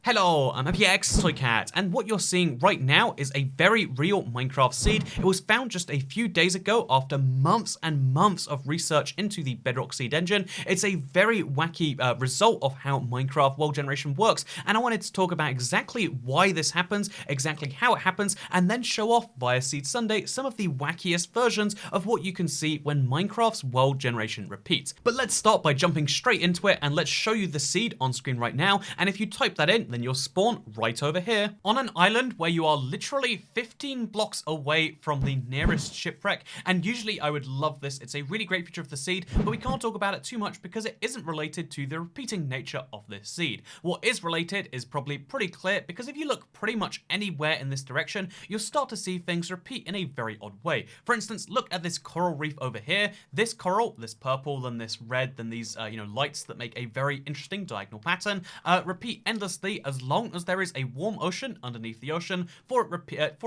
Hello, I'm Toycat, and what you're seeing right now is a very real Minecraft seed. It was found just a few days ago after months and months of research into the Bedrock seed engine. It's a very wacky result of how Minecraft world generation works, and I wanted to talk about exactly why this happens, exactly how it happens, and then show off via Seed Sunday some of the wackiest versions of what you can see when Minecraft's world generation repeats. But let's start by jumping straight into it, and let's show you the seed on screen right now, and if you type that in, then you'll spawn right over here on an island where you are literally 15 blocks away from the nearest shipwreck. And usually I would love this. It's a really great feature of the seed, but we can't talk about it too much because it isn't related to the repeating nature of this seed. What is related is probably pretty clear, because if you look pretty much anywhere in this direction, you'll start to see things repeat in a very odd way. For instance, look at this coral reef over here. This coral, this purple, then this red, then these lights that make a very interesting diagonal pattern, repeat endlessly as long as there is a warm ocean underneath the ocean for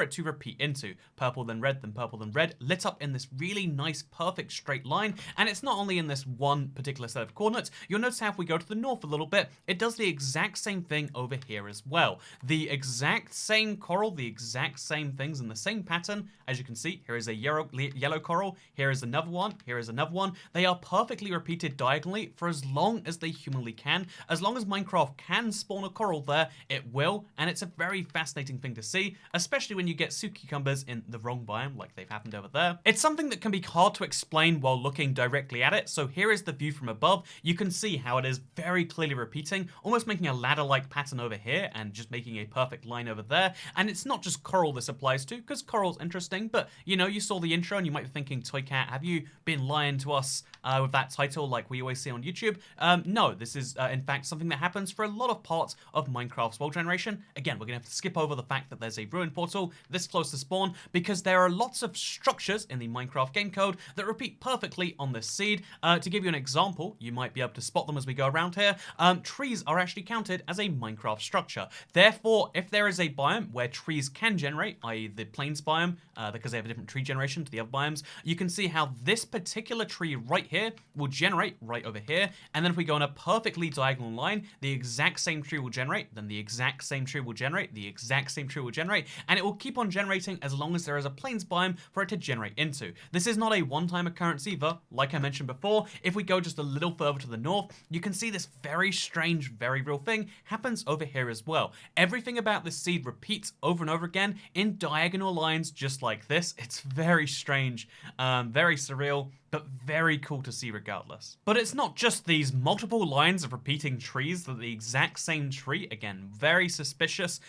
it to repeat into. Purple then red, then purple then red, lit up in this really nice perfect straight line. And it's not only in this one particular set of coordinates. You'll notice how if we go to the north a little bit, it does the exact same thing over here as well. The exact same coral, the exact same things in the same pattern. As you can see, here is a yellow coral, here is another one, here is another one. They are perfectly repeated diagonally for as long as they humanly can. As long as Minecraft can spawn a coral there, it will, and it's a very fascinating thing to see, especially when you get sea cucumbers in the wrong biome like they've happened over there. It's something that can be hard to explain while looking directly at it, so here is the view from above. You can see how it is very clearly repeating, almost making a ladder-like pattern over here and just making a perfect line over there. And it's not just coral this applies to, because coral's interesting, but you saw the intro and you might be thinking, Toycat, have you been lying to us with that title like we always see on YouTube? No, this is in fact something that happens for a lot of parts of Minecraft's world generation. Again, we're gonna have to skip over the fact that there's a ruin portal this close to spawn, because there are lots of structures in the Minecraft game code that repeat perfectly on this seed. To give you an example, you might be able to spot them as we go around here. Trees are actually counted as a Minecraft structure. Therefore, if there is a biome where trees can generate, i.e. the plains biome, because they have a different tree generation to the other biomes, you can see how this particular tree right here will generate right over here. And then if we go on a perfectly diagonal line, the exact same tree will generate, then the exact same tree will generate, the exact same tree will generate, and it will keep on generating as long as there is a plains biome for it to generate into. This is not a one-time occurrence either. Like I mentioned before, if we go just a little further to the north, you can see this very strange, very real thing happens over here as well. Everything about this seed repeats over and over again in diagonal lines just like this. It's very strange, very surreal, but very cool to see regardless. But it's not just these multiple lines of repeating trees that are the exact same tree. Again, very suspicious,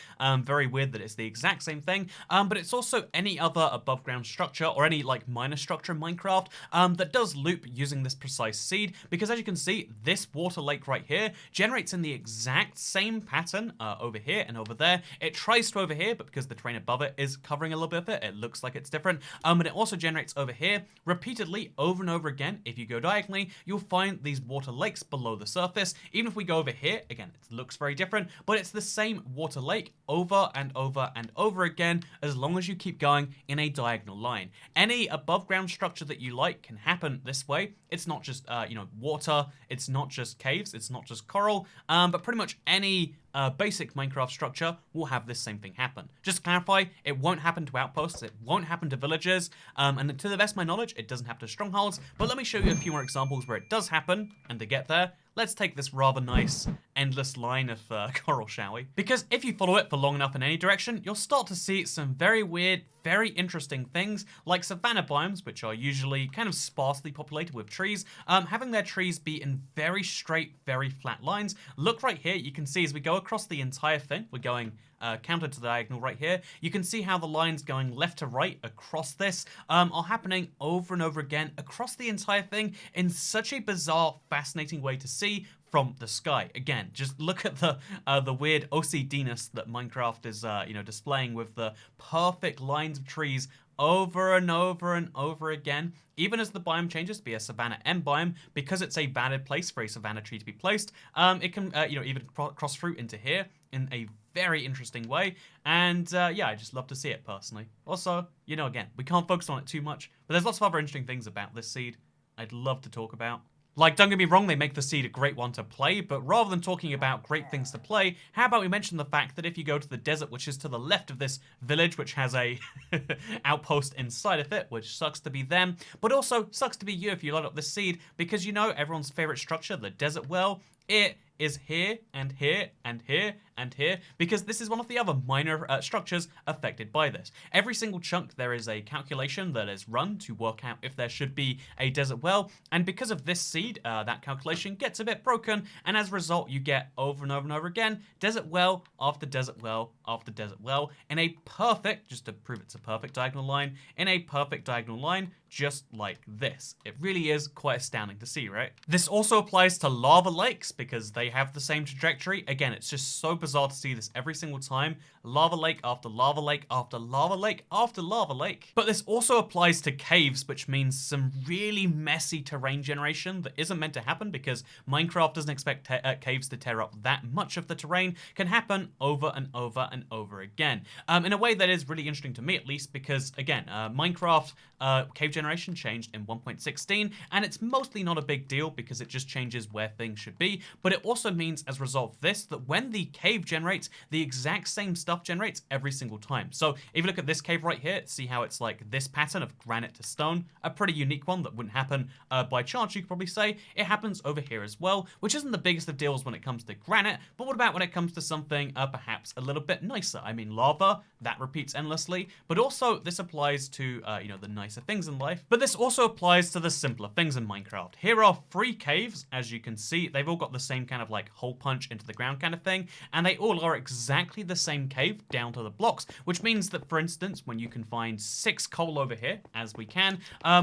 very weird that it's the exact same thing, but it's also any other above ground structure or any like minor structure in Minecraft that does loop using this precise seed, because as you can see, this water lake right here generates in the exact same pattern over here and over there. It tries to over here, but because the terrain above it is covering a little bit of it, it looks like it's different. But it also generates over here repeatedly over and over again. If you go diagonally, you'll find these water lakes below the surface. Even if we go over here, again, it looks very different, but it's the same water lake over and over and over again, as long as you keep going in a diagonal line. Any above ground structure that you like can happen this way. It's not just, water, it's not just caves, it's not just coral, but pretty much any basic Minecraft structure will have this same thing happen. Just to clarify, it won't happen to outposts, it won't happen to villages, and to the best of my knowledge, it doesn't happen to strongholds, but let me show you a few more examples where it does happen, and to get there, let's take this rather nice endless line of coral, shall we? Because if you follow it for long enough in any direction, you'll start to see some very weird, very interesting things, like savanna biomes, which are usually kind of sparsely populated with trees, having their trees be in very straight, very flat lines. Look right here, you can see as we go across the entire thing, we're going counter to the diagonal right here, you can see how the lines going left to right across this are happening over and over again across the entire thing in such a bizarre, fascinating way to see from the sky. Again, just look at the weird OCD-ness that Minecraft is displaying with the perfect lines of trees over and over and over again. Even as the biome changes to be a Savanna M biome, because it's a valid place for a Savanna tree to be placed, it can even cross through into here in a very interesting way. And yeah, I just love to see it personally. Also, again, we can't focus on it too much, but there's lots of other interesting things about this seed I'd love to talk about. Like, don't get me wrong, they make the seed a great one to play, but rather than talking about great things to play, how about we mention the fact that if you go to the desert, which is to the left of this village, which has a outpost inside of it, which sucks to be them, but also sucks to be you if you load up this seed, because you know everyone's favorite structure, the desert well, it is here and here and here and here, because this is one of the other minor structures affected by this. Every single chunk there is a calculation that is run to work out if there should be a desert well, and because of this seed, that calculation gets a bit broken, and as a result you get over and over and over again, desert well after desert well after desert well, in a perfect, just to prove it's a perfect diagonal line, in a perfect diagonal line, just like this. It really is quite astounding to see, right? This also applies to lava lakes because they have the same trajectory. Again, it's just so bizarre to see this every single time. Lava lake after lava lake after lava lake after lava lake. But this also applies to caves, which means some really messy terrain generation that isn't meant to happen because Minecraft doesn't expect caves to tear up that much of the terrain, can happen over and over and over again. In a way that is really interesting to me, at least, because again, Minecraft cave generation changed in 1.16, and it's mostly not a big deal because it just changes where things should be, but it also means as a result of this that when the cave generates, the exact same stuff generates every single time. So if you look at this cave right here, see how it's like this pattern of granite to stone, a pretty unique one that wouldn't happen by chance, you could probably say. It happens over here as well, which isn't the biggest of deals when it comes to granite, but what about when it comes to something perhaps a little bit nicer? I mean, lava, that repeats endlessly, but also this applies to, you know, the nicer things in life, but this also applies to the simpler things in Minecraft. Here are 3 caves, as you can see. They've all got the same kind of like hole punch into the ground kind of thing, and they all are exactly the same cave down to the blocks, which means that, for instance, when you can find 6 coal over here, as we can,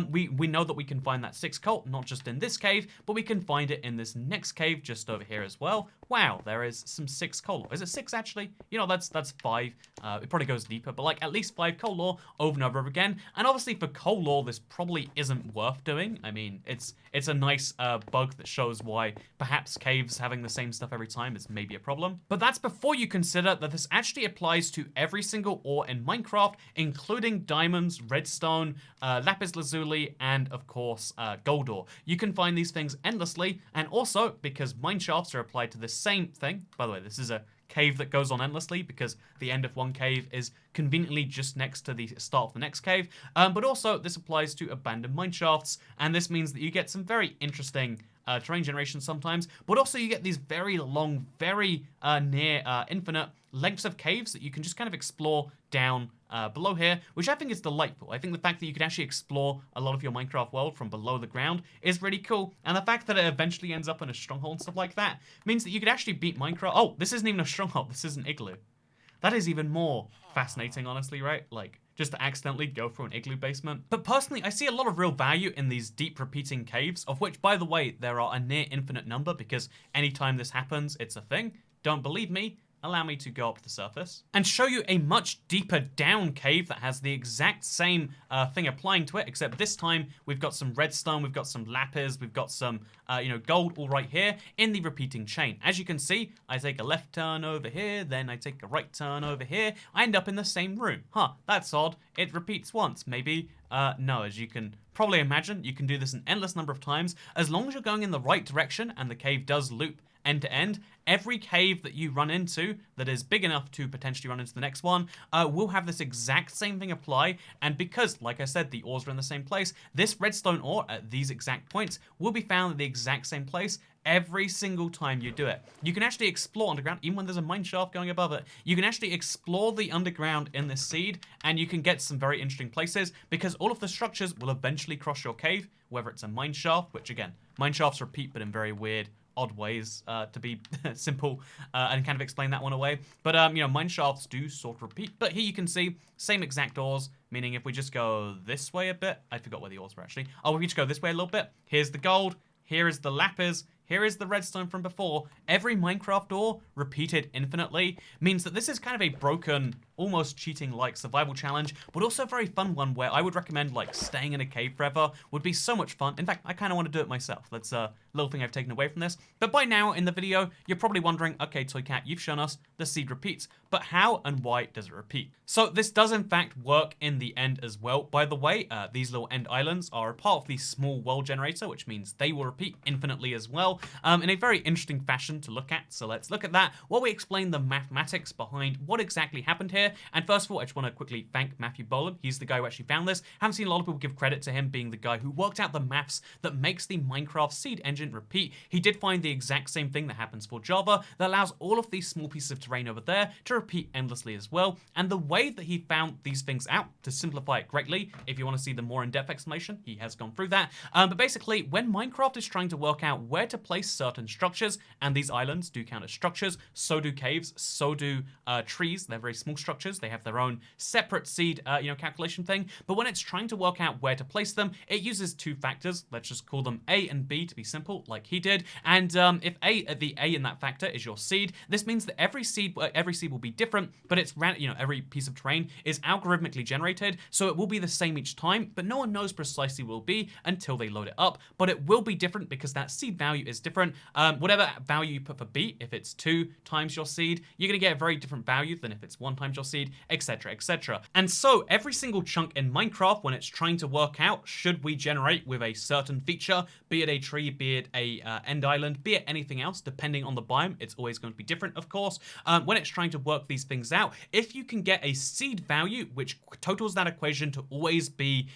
we know that we can find that 6 coal, not just in this cave, but we can find it in this next cave just over here as well. Wow, there is some 6 coal. Is it 6 actually? You know, that's 5. It probably goes deeper, but like at least 5 coal ore over and over again. And obviously for coal ore, this probably isn't worth doing. I mean, it's a nice bug that shows why perhaps caves having the same stuff every time is maybe a problem. But that's before you consider that this actually applies to every single ore in Minecraft, including diamonds, redstone, lapis lazuli, and of course gold ore. You can find these things endlessly, and also because mine shafts are applied to the same thing. By the way, this is a cave that goes on endlessly because the end of one cave is conveniently just next to the start of the next cave, but also this applies to abandoned mine shafts, and this means that you get some very interesting terrain generation sometimes, but also you get these very long, very near infinite lengths of caves that you can just kind of explore down below here, which I think is delightful. I think the fact that you can actually explore a lot of your Minecraft world from below the ground is really cool, and the fact that it eventually ends up in a stronghold and stuff like that means that you could actually beat Minecraft. Oh, this isn't even a stronghold, this is an igloo. That is even more fascinating, honestly, right? Like, just to accidentally go through an igloo basement. But personally, I see a lot of real value in these deep repeating caves, of which, by the way, there are a near infinite number because anytime this happens, it's a thing. Don't believe me? Allow me to go up to the surface and show you a much deeper down cave that has the exact same thing applying to it, except this time we've got some redstone, we've got some lapis, we've got some, you know, gold all right here in the repeating chain. As you can see, I take a left turn over here, then I take a right turn over here. I end up in the same room. Huh, that's odd. It repeats once, maybe. No, as you can probably imagine, you can do this an endless number of times. As long as you're going in the right direction and the cave does loop end to end, every cave that you run into that is big enough to potentially run into the next one will have this exact same thing apply, and because, like I said, the ores are in the same place, this redstone ore at these exact points will be found at the exact same place every single time you do it. You can actually explore underground, even when there's a mine shaft going above it. You can actually explore the underground in this seed, and you can get some very interesting places, because all of the structures will eventually cross your cave, whether it's a mine shaft, which again, mine shafts repeat, but in very weird, odd ways, to be simple, and kind of explain that one away. But, you know, mine shafts do sort of repeat. But here you can see, same exact ores, meaning if we just go this way a bit, I forgot where the ores were actually. Oh, we just go this way a little bit. Here's the gold, here is the lapis, here is the redstone from before. Every Minecraft ore repeated infinitely means that this is kind of a broken almost cheating-like survival challenge, but also a very fun one where I would recommend like staying in a cave forever would be so much fun. In fact, I kind of want to do it myself. That's a little thing I've taken away from this. But by now in the video, you're probably wondering, okay, Toycat, you've shown us the seed repeats, but how and why does it repeat? So this does in fact work in the end as well. By the way, these little end islands are a part of the small world generator, which means they will repeat infinitely as well, in a very interesting fashion to look at. So let's look at that while we explain the mathematics behind what exactly happened here. And first of all, I just want to quickly thank Matthew Bolan. He's the guy who actually found this. Haven't seen a lot of people give credit to him being the guy who worked out the maths that makes the Minecraft seed engine repeat. He did find the exact same thing that happens for Java that allows all of these small pieces of terrain over there to repeat endlessly as well. And the way that he found these things out, to simplify it greatly, if you want to see the more in-depth explanation, he has gone through that. But basically, when Minecraft is trying to work out where to place certain structures, and these islands do count as structures, so do caves, so do trees. They're very small structures. They have their own separate seed, calculation thing. But when it's trying to work out where to place them, it uses two factors. Let's just call them A and B to be simple, like he did. And if the A in that factor is your seed, this means that every seed will be different, but it's every piece of terrain is algorithmically generated, so it will be the same each time, but no one knows precisely what it will be until they load it up. But it will be different because that seed value is different. Whatever value you put for B, if it's 2 times your seed, you're going to get a very different value than if it's 1 times your seed, etc, etc. And so every single chunk in Minecraft, when it's trying to work out, should we generate with a certain feature, be it a tree, be it a end island, be it anything else, depending on the biome, it's always going to be different, of course. When it's trying to work these things out, if you can get a seed value, which totals that equation to always be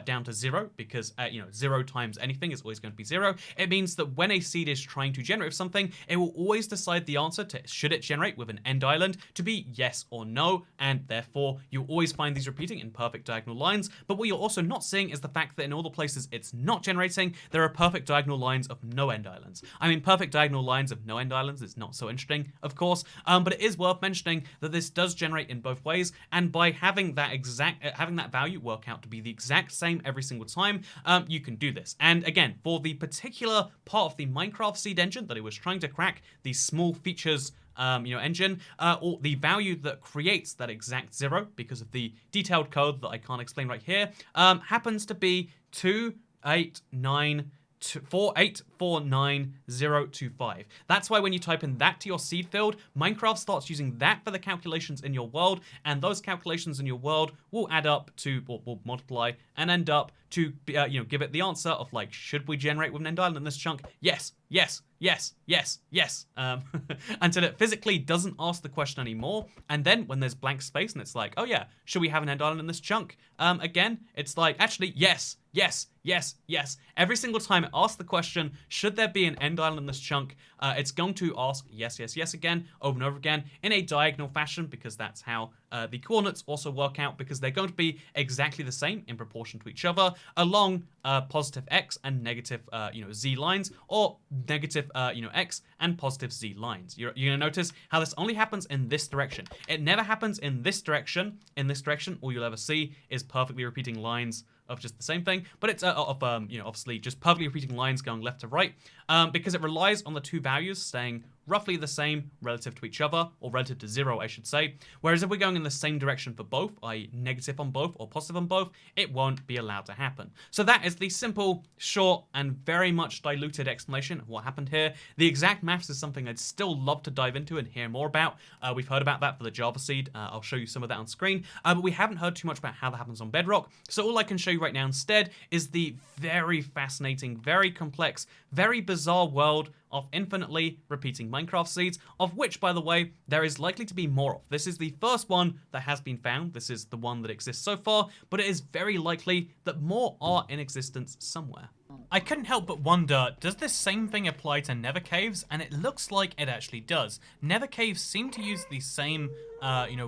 down to 0, because 0 times anything is always going to be 0, it means that when a seed is trying to generate something, it will always decide the answer to should it generate with an end island to be yes or no, and therefore you always find these repeating in perfect diagonal lines. But what you're also not seeing is the fact that in all the places it's not generating, there are perfect diagonal lines of no end islands. I mean, perfect diagonal lines of no end islands is not so interesting, of course, but it is worth mentioning that this does generate in both ways, and by having that value work out to be the exact same every single time, you can do this. And again, for the particular part of the Minecraft seed engine that it was trying to crack, the small features engine, or the value that creates that exact 0, because of the detailed code that I can't explain right here, happens to be 2894849,025. That's why when you type in that to your seed field, Minecraft starts using that for the calculations in your world, and those calculations in your world will add up to, or will multiply and end up to, give it the answer of like, should we generate with an end island in this chunk? Yes, yes, yes, yes, yes, until it physically doesn't ask the question anymore. And then when there's blank space and it's like, oh yeah, should we have an end island in this chunk? Again, it's like, actually, yes, yes, yes, yes. Every single time it asks the question, should there be an end island in this chunk, it's going to ask yes, yes, yes again, over and over again, in a diagonal fashion, because that's how the coordinates also work out, because they're going to be exactly the same in proportion to each other along positive x and negative z lines, or negative x and positive z lines. You're gonna notice how this only happens in this direction. It never happens in this direction. In this direction, all you'll ever see is perfectly repeating lines of just the same thing, but it's obviously just perfectly repeating lines going left to right, because it relies on the two values staying roughly the same relative to each other, or relative to 0, I should say. Whereas if we're going in the same direction for both, i.e. negative on both or positive on both, it won't be allowed to happen. So that is the simple, short, and very much diluted explanation of what happened here. The exact maths is something I'd still love to dive into and hear more about. We've heard about that for the Java seed. I'll show you some of that on screen, but we haven't heard too much about how that happens on Bedrock. So all I can show you right now instead is the very fascinating, very complex, very bizarre world of infinitely repeating Minecraft seeds, of which, by the way, there is likely to be more of. This is the first one that has been found. This is the one that exists so far, but it is very likely that more are in existence somewhere. I couldn't help but wonder, does this same thing apply to Nether Caves? And it looks like it actually does. Nether Caves seem to use the same,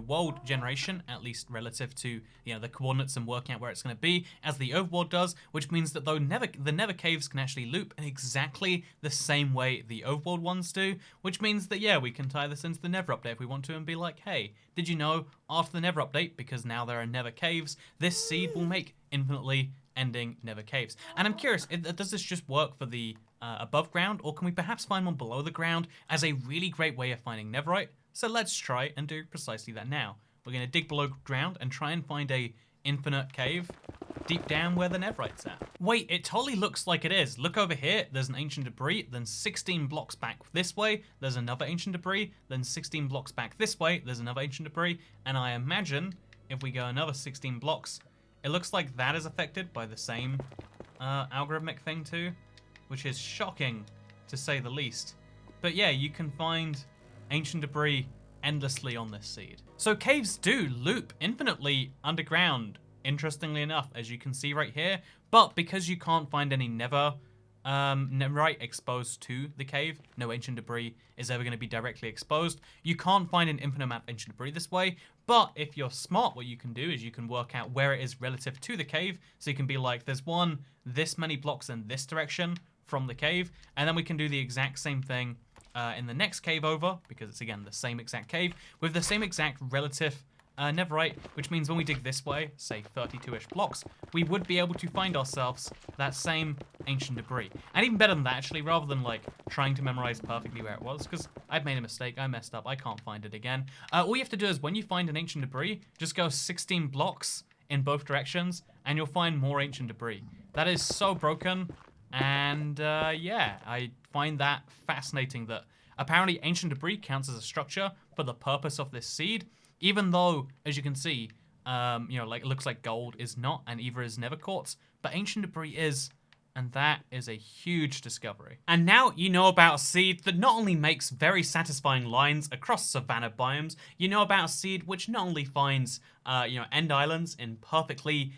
world generation, at least relative to, the coordinates and working out where it's going to be, as the overworld does, which means that though the Nether Caves can actually loop in exactly the same way the overworld ones do, which means that, yeah, we can tie this into the Nether update if we want to and be like, hey, did you know, after the Nether update, because now there are Nether Caves, this seed will make infinitely ending Nether Caves. And I'm curious, does this just work for the above ground, or can we perhaps find one below the ground as a really great way of finding Netherite? So let's try and do precisely that now. we're going to dig below ground and try and find a infinite cave deep down where the netherite's at. Wait, it totally looks like it is. Look over here, there's an ancient debris, then 16 blocks back this way, there's another ancient debris, then 16 blocks back this way, there's another ancient debris, and I imagine if we go another 16 blocks, it looks like that is affected by the same algorithmic thing too, which is shocking to say the least. But yeah, you can find ancient debris endlessly on this seed. So caves do loop infinitely underground, interestingly enough, as you can see right here, but because you can't find any netherite exposed to the cave, no ancient debris is ever going to be directly exposed. You can't find an infinite amount of ancient debris this way, but if you're smart, what you can do is you can work out where it is relative to the cave, so you can be like, there's one this many blocks in this direction from the cave, and then we can do the exact same thing in the next cave over, because it's again the same exact cave, with the same exact relative netherite, which means when we dig this way, say 32-ish blocks, we would be able to find ourselves that same ancient debris. And even better than that, actually, rather than like trying to memorize perfectly where it was, because I've made a mistake, I messed up, I can't find it again. All you have to do is when you find an ancient debris, just go 16 blocks in both directions, and you'll find more ancient debris. That is so broken, and yeah, I find that fascinating that apparently ancient debris counts as a structure for the purpose of this seed, even though, as you can see, you know, like it looks like gold is not, and either is never quartz, but ancient debris is, and that is a huge discovery. And now you know about a seed that not only makes very satisfying lines across savanna biomes, you know about a seed which not only finds, you know, end islands in perfectly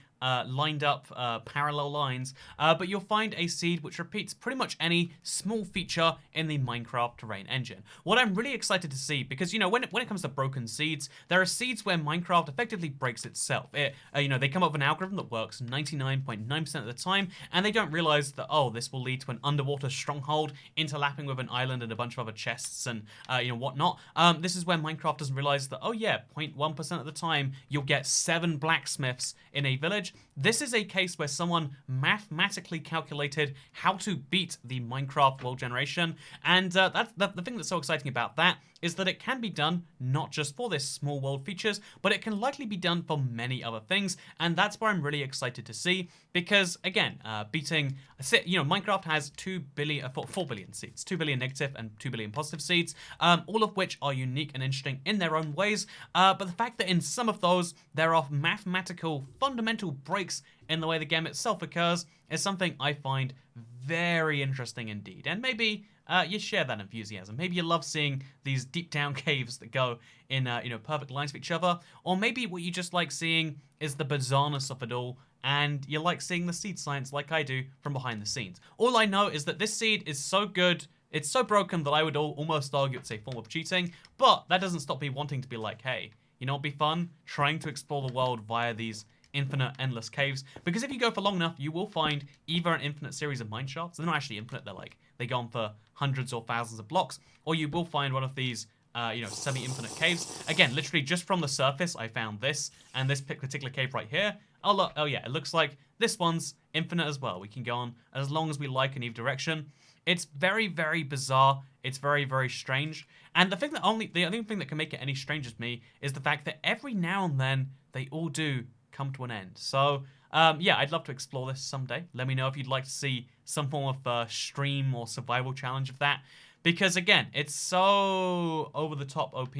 lined up parallel lines, but you'll find a seed which repeats pretty much any small feature in the Minecraft terrain engine. What I'm really excited to see, because, you know, when it comes to broken seeds, there are seeds where Minecraft effectively breaks itself. You know, they come up with an algorithm that works 99.9% of the time, and they don't realize that, oh, this will lead to an underwater stronghold interlapping with an island and a bunch of other chests and, you know, whatnot. This is where Minecraft doesn't realize that, oh yeah, 0.1% of the time, you'll get 7 blacksmiths in a village. This is a case where someone mathematically calculated how to beat the Minecraft world generation, and that's the thing that's so exciting about that is that it can be done not just for this small world features, but it can likely be done for many other things, and that's what I'm really excited to see, because again, beating, you know, Minecraft has 4 billion seeds, 2 billion negative and 2 billion positive seeds, all of which are unique and interesting in their own ways, but the fact that in some of those there are mathematical fundamental breaks in the way the game itself occurs is something I find very interesting indeed. And maybe you share that enthusiasm. Maybe you love seeing these deep down caves that go in you know, perfect lines with each other, or maybe what you just like seeing is the bizarreness of it all, and you like seeing the seed science like I do from behind the scenes. All I know is that this seed is so good, it's so broken that I would almost argue it's a form of cheating, but that doesn't stop me wanting to be like, hey, you know what'd be fun? Trying to explore the world via these infinite, endless caves, because if you go for long enough, you will find either an infinite series of mine shafts. They're not actually infinite, they go on for hundreds or thousands of blocks, or you will find one of these you know, semi-infinite caves. Again, literally just from the surface, I found this, and this particular cave right here. Oh look, oh yeah, it looks like this one's infinite as well. We can go on as long as we like in either direction. It's very, very bizarre. It's very, very strange. And the only thing that can make it any stranger to me is the fact that every now and then they all do come to an end. So yeah, I'd love to explore this someday. Let me know if you'd like to see some form of stream or survival challenge of that, because again, it's so over the top OP,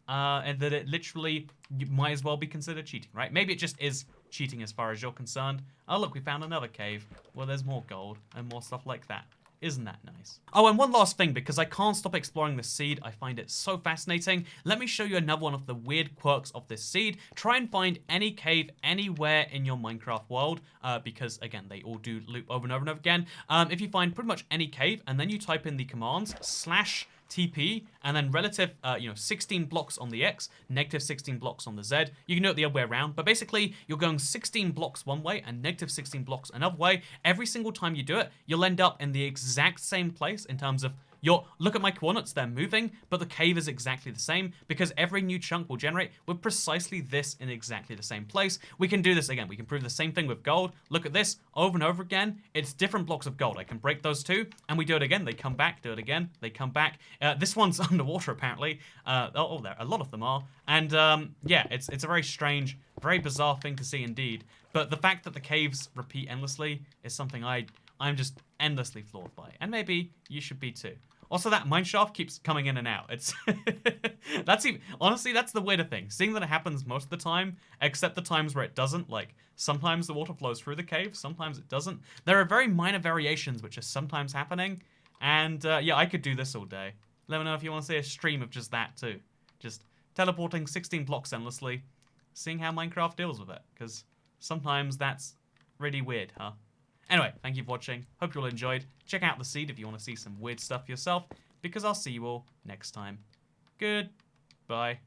and that it literally might as well be considered cheating, right? Maybe it just is cheating as far as you're concerned. Oh look, we found another cave where there's more gold and more stuff like that. Isn't that nice? Oh, and one last thing, because I can't stop exploring this seed. I find it so fascinating. Let me show you another one of the weird quirks of this seed. Try and find any cave anywhere in your Minecraft world, because again, they all do loop over and over and over again. If you find pretty much any cave, and then you type in the commands /TP, and then relative, you know, 16 blocks on the X, negative 16 blocks on the Z. You can do it the other way around, but basically, you're going 16 blocks one way and negative 16 blocks another way. Every single time you do it, you'll end up in the exact same place in terms of Look at my coordinates, they're moving, but the cave is exactly the same because every new chunk will generate with precisely this in exactly the same place. We can do this again. We can prove the same thing with gold. Look at this over and over again. It's different blocks of gold. I can break those two, and we do it again. They come back, do it again. They come back. This one's underwater, apparently. There, a lot of them are. And yeah, it's a very strange, very bizarre thing to see indeed. But the fact that the caves repeat endlessly is something I'm just endlessly floored by. And maybe you should be too. Also, that mineshaft keeps coming in and out. It's honestly, that's the weirder thing. Seeing that it happens most of the time, except the times where it doesn't. Like, sometimes the water flows through the cave, sometimes it doesn't. There are very minor variations which are sometimes happening. And yeah, I could do this all day. Let me know if you want to see a stream of just that too. Just teleporting 16 blocks endlessly, seeing how Minecraft deals with it. Because sometimes that's really weird, huh? Anyway, thank you for watching. Hope you all enjoyed. Check out the seed if you want to see some weird stuff yourself, because I'll see you all next time. Goodbye.